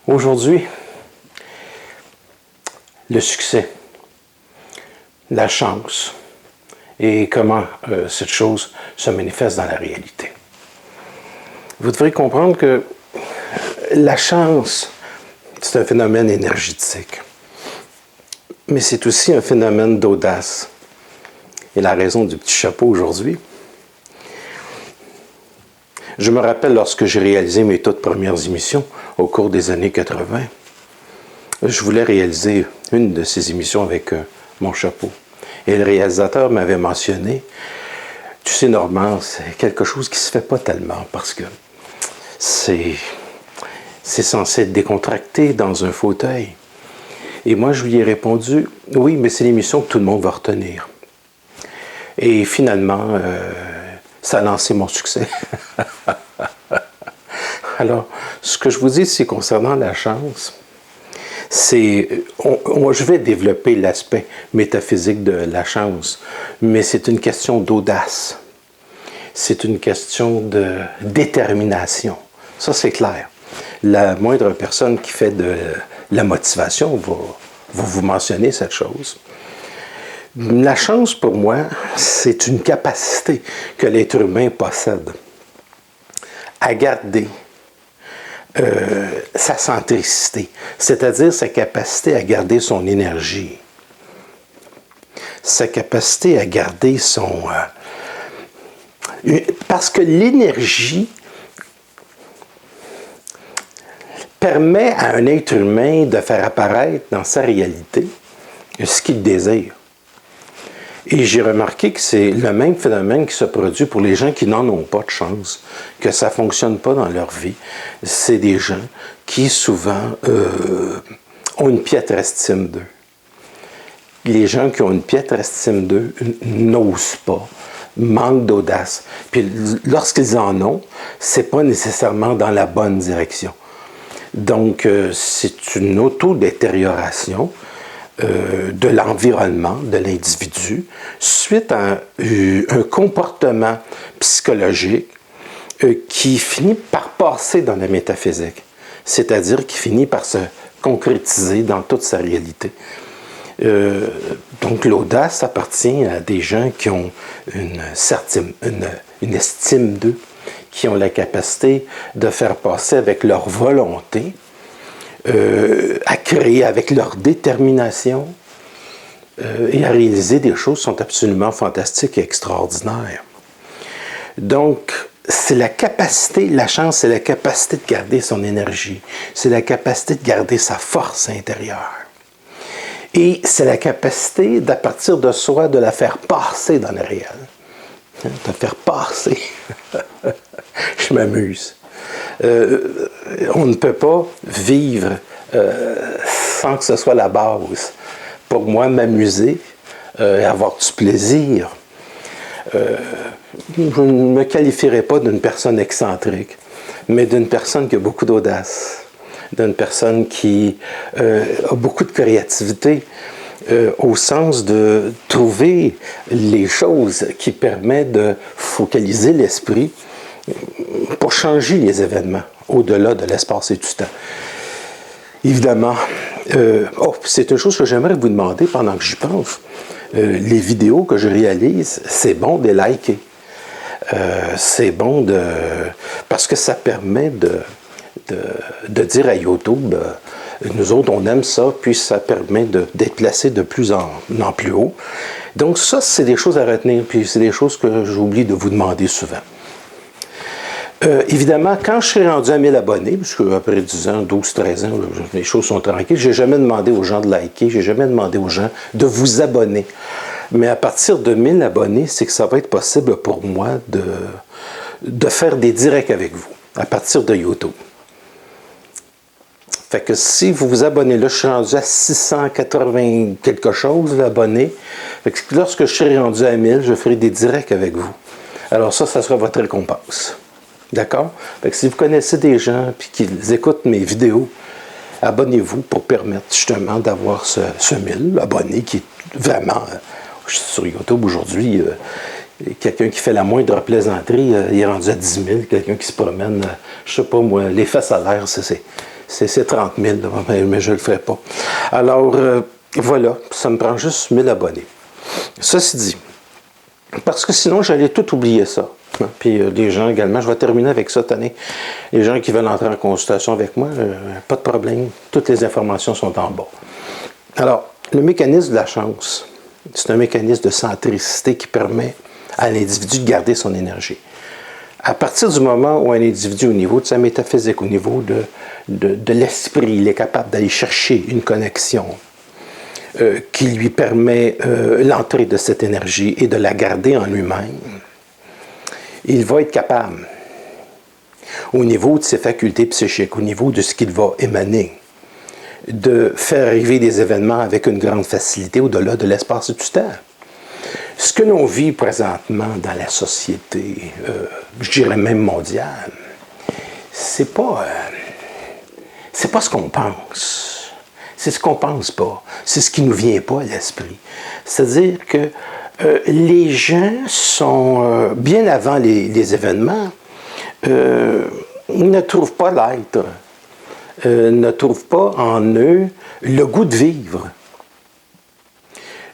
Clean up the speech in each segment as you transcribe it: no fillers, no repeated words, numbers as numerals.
Aujourd'hui, le succès, la chance et comment cette chose se manifeste dans la réalité. Vous devrez comprendre que la chance, c'est un phénomène énergétique, mais c'est aussi un phénomène d'audace. Et la raison du petit chapeau aujourd'hui, je me rappelle lorsque j'ai réalisé mes toutes premières émissions au cours des années 80, je voulais réaliser une de ces émissions avec mon chapeau. Et le réalisateur m'avait mentionné, tu sais Normand, c'est quelque chose qui ne se fait pas tellement parce que c'est censé être décontracté dans un fauteuil. Et moi, je lui ai répondu, oui, mais c'est l'émission que tout le monde va retenir. Et finalement, ça a lancé mon succès. Alors, ce que je vous dis, c'est concernant la chance, je vais développer l'aspect métaphysique de la chance, mais c'est une question d'audace. C'est une question de détermination. Ça, c'est clair. La moindre personne qui fait de la motivation va vous mentionner cette chose. La chance, pour moi, c'est une capacité que l'être humain possède à garder sa centricité, c'est-à-dire sa capacité à garder son énergie, sa capacité à garder son... parce que l'énergie permet à un être humain de faire apparaître dans sa réalité ce qu'il désire. Et j'ai remarqué que c'est le même phénomène qui se produit pour les gens qui n'en ont pas de chance, que ça ne fonctionne pas dans leur vie. C'est des gens qui souvent ont une piètre estime d'eux. Les gens qui ont une piètre estime d'eux n'osent pas, manquent d'audace. Puis lorsqu'ils en ont, ce n'est pas nécessairement dans la bonne direction. Donc, c'est une autodétérioration de l'environnement, de l'individu, suite à un comportement psychologique qui finit par passer dans la métaphysique, c'est-à-dire qui finit par se concrétiser dans toute sa réalité. Donc l'audace appartient à des gens qui ont une estime d'eux, qui ont la capacité de faire passer avec leur volonté, à créer avec leur détermination et à réaliser des choses qui sont absolument fantastiques et extraordinaires. Donc, c'est la capacité, la chance, c'est la capacité de garder son énergie, c'est la capacité de garder sa force intérieure. Et c'est la capacité, d'à partir de soi, de la faire passer dans le réel. De la faire passer. Je m'amuse. On ne peut pas vivre sans que ce soit la base. Pour moi, m'amuser, avoir du plaisir, je ne me qualifierais pas d'une personne excentrique, mais d'une personne qui a beaucoup d'audace, d'une personne qui a beaucoup de créativité, au sens de trouver les choses qui permettent de focaliser l'esprit pour changer les événements au-delà de l'espace et du temps. Évidemment, c'est une chose que j'aimerais vous demander pendant que j'y pense. Les vidéos que je réalise, c'est bon de les liker. C'est bon parce que ça permet de dire à YouTube, nous autres, on aime ça, puis ça permet d'être placé de plus en plus haut. Donc ça, c'est des choses à retenir, puis c'est des choses que j'oublie de vous demander souvent. Évidemment, quand je serai rendu à 1000 abonnés, puisque après 10 ans, 12, 13 ans, les choses sont tranquilles, je n'ai jamais demandé aux gens de liker, je n'ai jamais demandé aux gens de vous abonner. Mais à partir de 1000 abonnés, c'est que ça va être possible pour moi de faire des directs avec vous, à partir de YouTube. Fait que si vous vous abonnez, là, je suis rendu à 680 quelque chose d'abonnés. Fait que lorsque je serai rendu à 1000, je ferai des directs avec vous. Alors ça sera votre récompense. D'accord? Fait que si vous connaissez des gens et qu'ils écoutent mes vidéos, abonnez-vous pour permettre justement d'avoir ce 1000 abonnés qui est vraiment... je suis sur YouTube aujourd'hui, quelqu'un qui fait la moindre plaisanterie, il est rendu à 10 000. Quelqu'un qui se promène, je sais pas moi, les fesses à l'air, c'est 30 000, mais je ne le ferai pas. Alors, voilà, ça me prend juste 1000 abonnés. Ceci dit, parce que sinon, j'allais tout oublier ça. Puis les gens également, je vais terminer avec ça cette année. Les gens qui veulent entrer en consultation avec moi, pas de problème, toutes les informations sont en bas. Alors, le mécanisme de la chance, c'est un mécanisme de centricité qui permet à l'individu de garder son énergie. À partir du moment où un individu, au niveau de sa métaphysique, au niveau de l'esprit, il est capable d'aller chercher une connexion qui lui permet l'entrée de cette énergie et de la garder en lui-même, il va être capable, au niveau de ses facultés psychiques, au niveau de ce qu'il va émaner, de faire arriver des événements avec une grande facilité au-delà de l'espace et du temps. Ce que l'on vit présentement dans la société, je dirais même mondiale, c'est pas ce qu'on pense. C'est ce qu'on pense pas. C'est ce qui nous vient pas à l'esprit. C'est-à-dire que les gens sont, bien avant les événements, ne trouvent pas l'être, ne trouvent pas en eux le goût de vivre.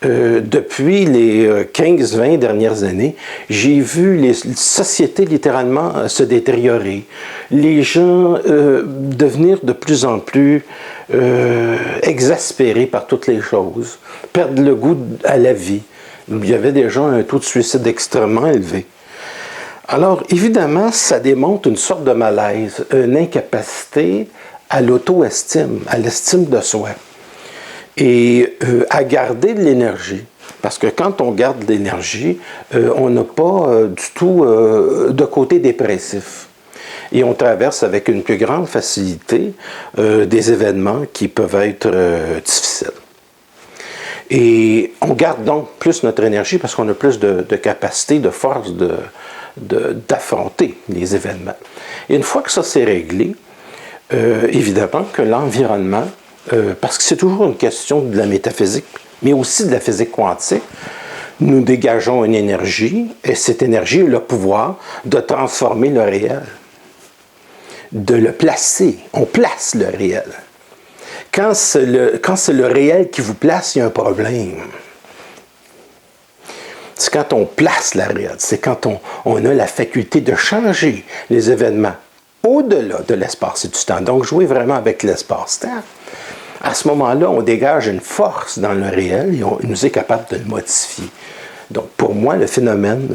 Depuis les 15-20 dernières années, j'ai vu les sociétés littéralement se détériorer. Les gens devenir de plus en plus exaspérés par toutes les choses, perdre le goût à la vie. Il y avait déjà un taux de suicide extrêmement élevé. Alors, évidemment, ça démontre une sorte de malaise, une incapacité à l'auto-estime, à l'estime de soi. Et à garder de l'énergie. Parce que quand on garde de l'énergie, on n'a pas du tout de côté dépressif. Et on traverse avec une plus grande facilité des événements qui peuvent être difficiles. Et on garde donc plus notre énergie parce qu'on a plus de capacité, de force d'affronter les événements. Et une fois que ça s'est réglé, évidemment que l'environnement, parce que c'est toujours une question de la métaphysique, mais aussi de la physique quantique, nous dégageons une énergie, et cette énergie a le pouvoir de transformer le réel, de le placer. On place le réel. Quand c'est le réel qui vous place, il y a un problème. C'est quand on place la réelle, c'est quand on a la faculté de changer les événements au-delà de l'espace et du temps. Donc, jouer vraiment avec l'espace-temps. À ce moment-là, on dégage une force dans le réel et on nous est capable de le modifier. Donc, pour moi, le phénomène,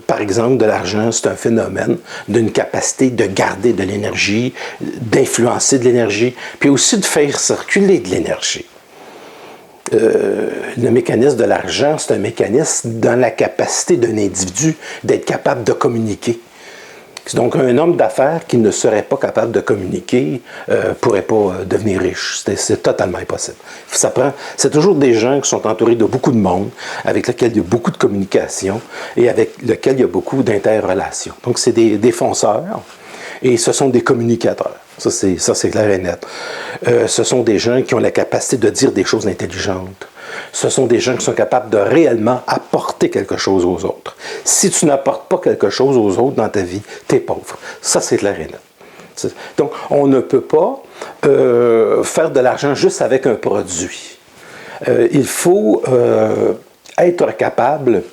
par exemple, de l'argent, c'est un phénomène d'une capacité de garder de l'énergie, d'influencer de l'énergie, puis aussi de faire circuler de l'énergie. Le mécanisme de l'argent, c'est un mécanisme dans la capacité d'un individu d'être capable de communiquer. Donc, un homme d'affaires qui ne serait pas capable de communiquer ne pourrait pas devenir riche. C'est totalement impossible. C'est toujours des gens qui sont entourés de beaucoup de monde, avec lesquels il y a beaucoup de communication et avec lesquels il y a beaucoup d'interrelations. Donc, c'est des fonceurs et ce sont des communicateurs. Ça, c'est clair et net. Ce sont des gens qui ont la capacité de dire des choses intelligentes. Ce sont des gens qui sont capables de réellement apporter quelque chose aux autres. Si tu n'apportes pas quelque chose aux autres dans ta vie, tu es pauvre. Ça, c'est clair et net. Donc, on ne peut pas faire de l'argent juste avec un produit. Il faut être capable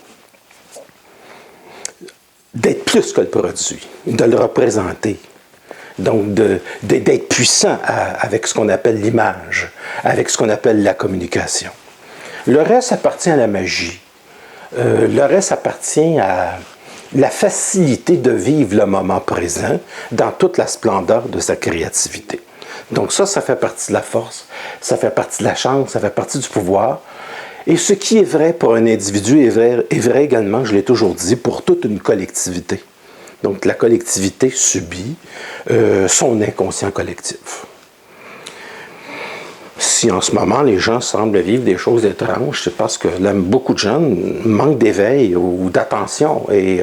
d'être plus que le produit, de le représenter. Donc, d'être puissant avec ce qu'on appelle l'image, avec ce qu'on appelle la communication. Le reste appartient à la magie. Le reste appartient à la facilité de vivre le moment présent dans toute la splendeur de sa créativité. Donc ça fait partie de la force, ça fait partie de la chance, ça fait partie du pouvoir. Et ce qui est vrai pour un individu est vrai également, je l'ai toujours dit, pour toute une collectivité. Donc la collectivité subit son inconscient collectif. Si en ce moment les gens semblent vivre des choses étranges, c'est parce que là, beaucoup de gens manquent d'éveil ou d'attention. Et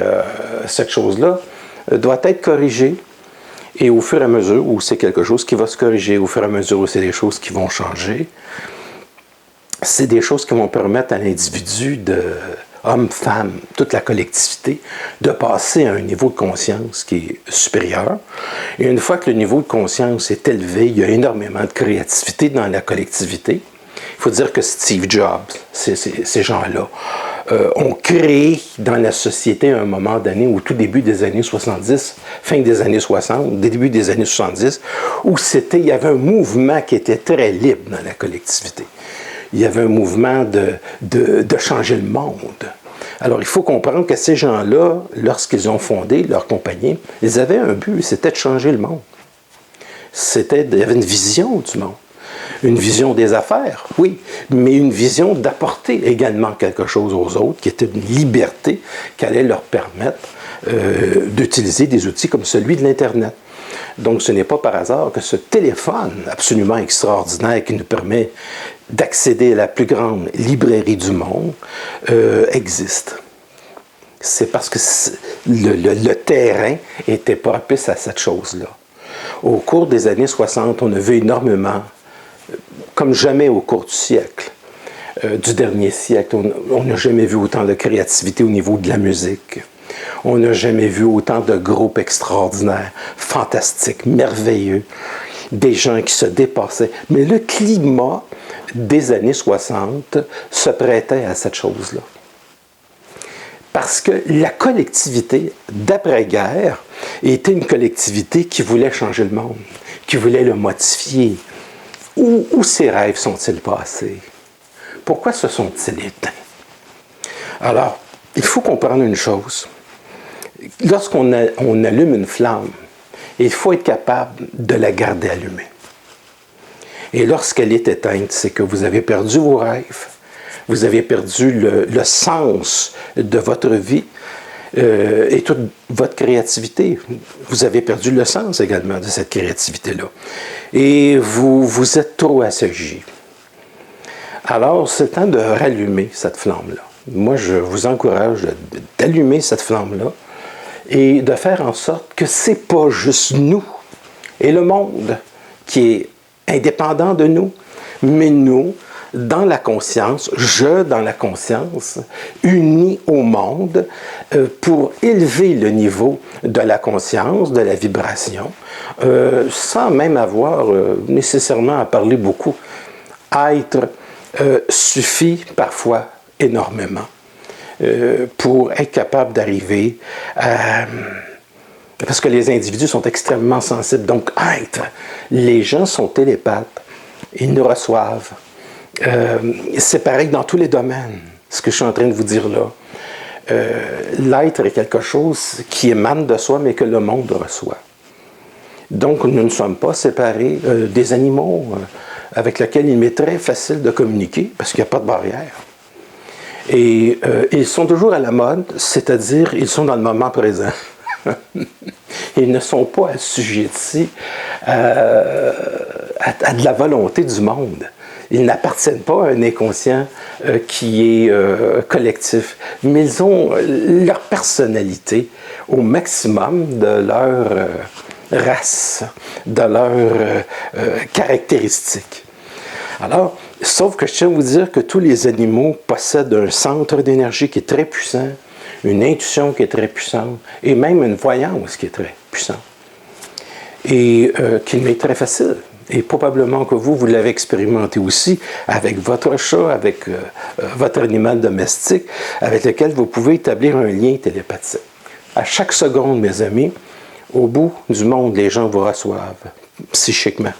cette chose-là doit être corrigée. Et au fur et à mesure où c'est quelque chose qui va se corriger, au fur et à mesure où c'est des choses qui vont changer, c'est des choses qui vont permettre à l'individu hommes, femmes, toute la collectivité, de passer à un niveau de conscience qui est supérieur. Et une fois que le niveau de conscience est élevé, il y a énormément de créativité dans la collectivité. Il faut dire que Steve Jobs, ces gens-là, ont créé dans la société à un moment donné, au tout début des années 70, fin des années 60, début des années 70, où il y avait un mouvement qui était très libre dans la collectivité. Il y avait un mouvement de changer le monde. Alors, il faut comprendre que ces gens-là, lorsqu'ils ont fondé leur compagnie, ils avaient un but, c'était de changer le monde. Il y avait une vision du monde. Une vision des affaires, oui, mais une vision d'apporter également quelque chose aux autres, qui était une liberté qui allait leur permettre d'utiliser des outils comme celui de l'Internet. Donc, ce n'est pas par hasard que ce téléphone absolument extraordinaire qui nous permet d'accéder à la plus grande librairie du monde existe. C'est parce que le terrain était propice à cette chose-là. Au cours des années 60, on a vu énormément, comme jamais au cours du siècle, du dernier siècle, on n'a jamais vu autant de créativité au niveau de la musique. On n'a jamais vu autant de groupes extraordinaires, fantastiques, merveilleux, des gens qui se dépassaient. Mais le climat des années 60 se prêtait à cette chose-là. Parce que la collectivité d'après-guerre était une collectivité qui voulait changer le monde, qui voulait le modifier. Où ces rêves sont-ils passés? Pourquoi se sont-ils éteints? Alors, il faut comprendre une chose. Lorsqu'on allume une flamme, il faut être capable de la garder allumée. Et lorsqu'elle est éteinte, c'est que vous avez perdu vos rêves, vous avez perdu le sens de votre vie et toute votre créativité. Vous avez perdu le sens également de cette créativité-là. Et vous êtes trop assagi. Alors, c'est le temps de rallumer cette flamme-là. Moi, je vous encourage d'allumer cette flamme-là et de faire en sorte que ce n'est pas juste nous et le monde qui est indépendant de nous, mais nous, dans la conscience, dans la conscience, unis au monde pour élever le niveau de la conscience, de la vibration, sans même avoir nécessairement à parler beaucoup. Être suffit parfois énormément pour être capable d'arriver à... Parce que les individus sont extrêmement sensibles. Donc, les gens sont télépathes, ils nous reçoivent. C'est pareil dans tous les domaines, ce que je suis en train de vous dire là. L'être est quelque chose qui émane de soi, mais que le monde reçoit. Donc, nous ne sommes pas séparés des animaux avec lesquels il m'est très facile de communiquer, parce qu'il n'y a pas de barrière. Et ils sont toujours à la mode, c'est-à-dire ils sont dans le moment présent. Ils ne sont pas assujettis à de la volonté du monde. Ils n'appartiennent pas à un inconscient qui est collectif, mais ils ont leur personnalité au maximum de leur race, de leurs caractéristiques. Alors, sauf que je tiens à vous dire que tous les animaux possèdent un centre d'énergie qui est très puissant, une intuition qui est très puissante, et même une voyance qui est très puissante, et qui m'est très facile. Et probablement que vous l'avez expérimenté aussi avec votre chat, avec votre animal domestique, avec lequel vous pouvez établir un lien télépathique. À chaque seconde, mes amis, au bout du monde, les gens vous reçoivent psychiquement.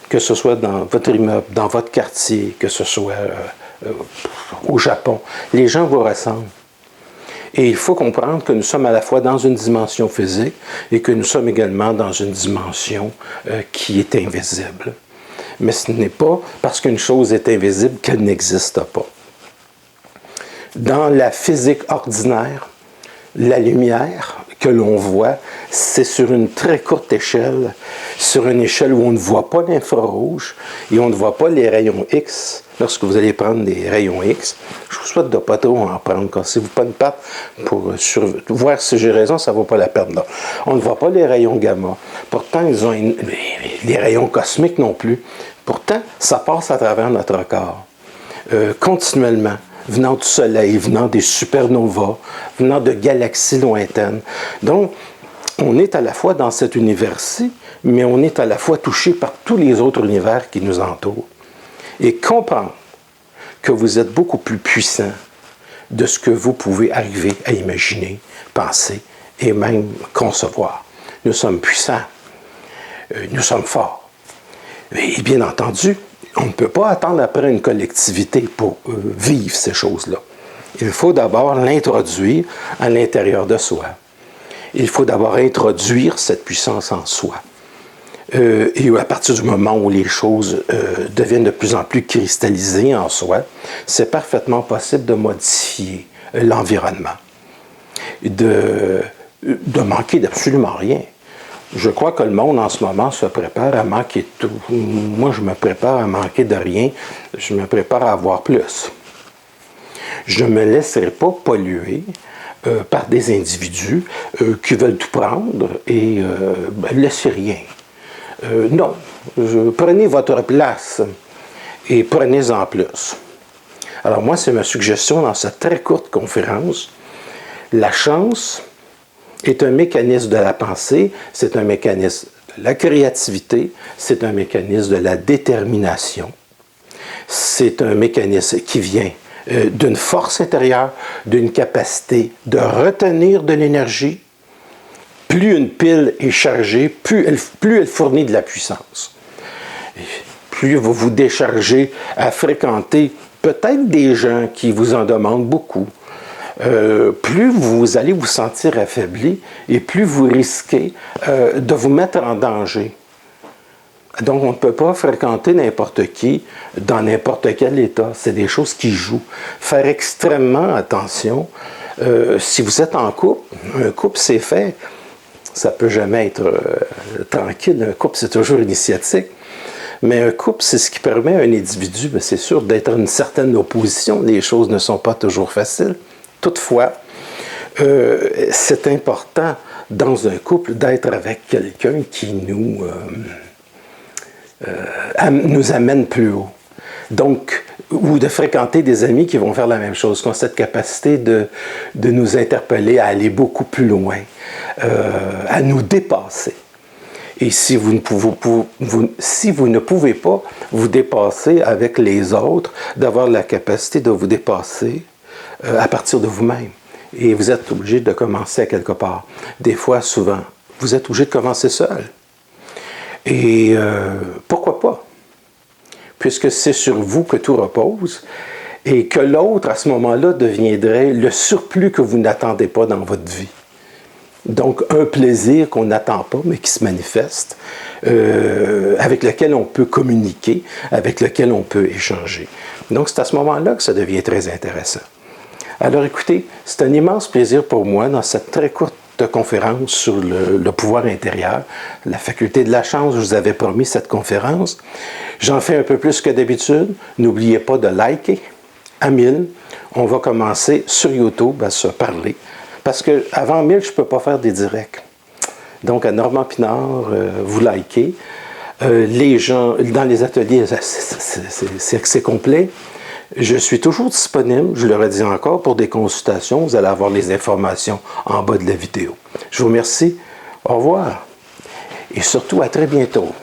Que ce soit dans votre immeuble, dans votre quartier, que ce soit au Japon, les gens vous ressemblent. Et il faut comprendre que nous sommes à la fois dans une dimension physique et que nous sommes également dans une dimension qui est invisible. Mais ce n'est pas parce qu'une chose est invisible qu'elle n'existe pas. Dans la physique ordinaire, la lumière que l'on voit, c'est sur une très courte échelle, sur une échelle où on ne voit pas l'infrarouge et on ne voit pas les rayons X. Lorsque vous allez prendre des rayons X, je vous souhaite de ne pas trop en prendre. Cassez-vous pas une patte pour voir si j'ai raison, ça ne vaut pas la peine. Non. On ne voit pas les rayons gamma. Pourtant, ils ont les rayons cosmiques non plus. Pourtant, ça passe à travers notre corps, continuellement. venant du Soleil, venant des supernovas, venant de galaxies lointaines. Donc, on est à la fois dans cet univers-ci, mais on est à la fois touché par tous les autres univers qui nous entourent. Et comprendre que vous êtes beaucoup plus puissant de ce que vous pouvez arriver à imaginer, penser et même concevoir. Nous sommes puissants, nous sommes forts. Et bien entendu, on ne peut pas attendre après une collectivité pour vivre ces choses-là. Il faut d'abord l'introduire à l'intérieur de soi. Il faut d'abord introduire cette puissance en soi. Et à partir du moment où les choses deviennent de plus en plus cristallisées en soi, c'est parfaitement possible de modifier l'environnement, de manquer d'absolument rien. Je crois que le monde en ce moment se prépare à manquer de tout. Moi, je me prépare à manquer de rien. Je me prépare à avoir plus. Je ne me laisserai pas polluer par des individus qui veulent tout prendre et laisser rien. Non, prenez votre place et prenez-en plus. Alors moi, c'est ma suggestion dans cette très courte conférence. La chance est un mécanisme de la pensée, c'est un mécanisme de la créativité, c'est un mécanisme de la détermination. C'est un mécanisme qui vient d'une force intérieure, d'une capacité de retenir de l'énergie. Plus une pile est chargée, plus elle fournit de la puissance. Plus vous vous déchargez à fréquenter peut-être des gens qui vous en demandent beaucoup, plus vous allez vous sentir affaibli et plus vous risquez de vous mettre en danger. Donc, on ne peut pas fréquenter n'importe qui dans n'importe quel état. C'est des choses qui jouent. Faire extrêmement attention. Si vous êtes en couple, un couple c'est fait. Ça ne peut jamais être tranquille. Un couple, c'est toujours initiatique. Mais un couple, c'est ce qui permet à un individu, c'est sûr, d'être en une certaine opposition. Les choses ne sont pas toujours faciles. Toutefois, c'est important dans un couple d'être avec quelqu'un qui nous amène plus haut. Donc, ou de fréquenter des amis qui vont faire la même chose, qui ont cette capacité de nous interpeller à aller beaucoup plus loin, à nous dépasser. Et si vous ne pouvez pas vous dépasser avec les autres, d'avoir la capacité de vous dépasser à partir de vous-même. Et vous êtes obligé de commencer à quelque part. Des fois, souvent, vous êtes obligé de commencer seul. Et pourquoi pas? Puisque c'est sur vous que tout repose, et que l'autre, à ce moment-là, deviendrait le surplus que vous n'attendez pas dans votre vie. Donc, un plaisir qu'on n'attend pas, mais qui se manifeste, avec lequel on peut communiquer, avec lequel on peut échanger. Donc, c'est à ce moment-là que ça devient très intéressant. Alors, écoutez, c'est un immense plaisir pour moi, dans cette très courte conférence sur le pouvoir intérieur, la faculté de la chance. Je vous avais promis cette conférence. J'en fais un peu plus que d'habitude. N'oubliez pas de liker à 1000. On va commencer sur YouTube à se parler. Parce qu'avant 1000, je ne peux pas faire des directs. Donc, à Normand Pinard, vous likez. Les gens, dans les ateliers, c'est complet. Je suis toujours disponible, je le redis encore, pour des consultations. Vous allez avoir les informations en bas de la vidéo. Je vous remercie. Au revoir. Et surtout, à très bientôt.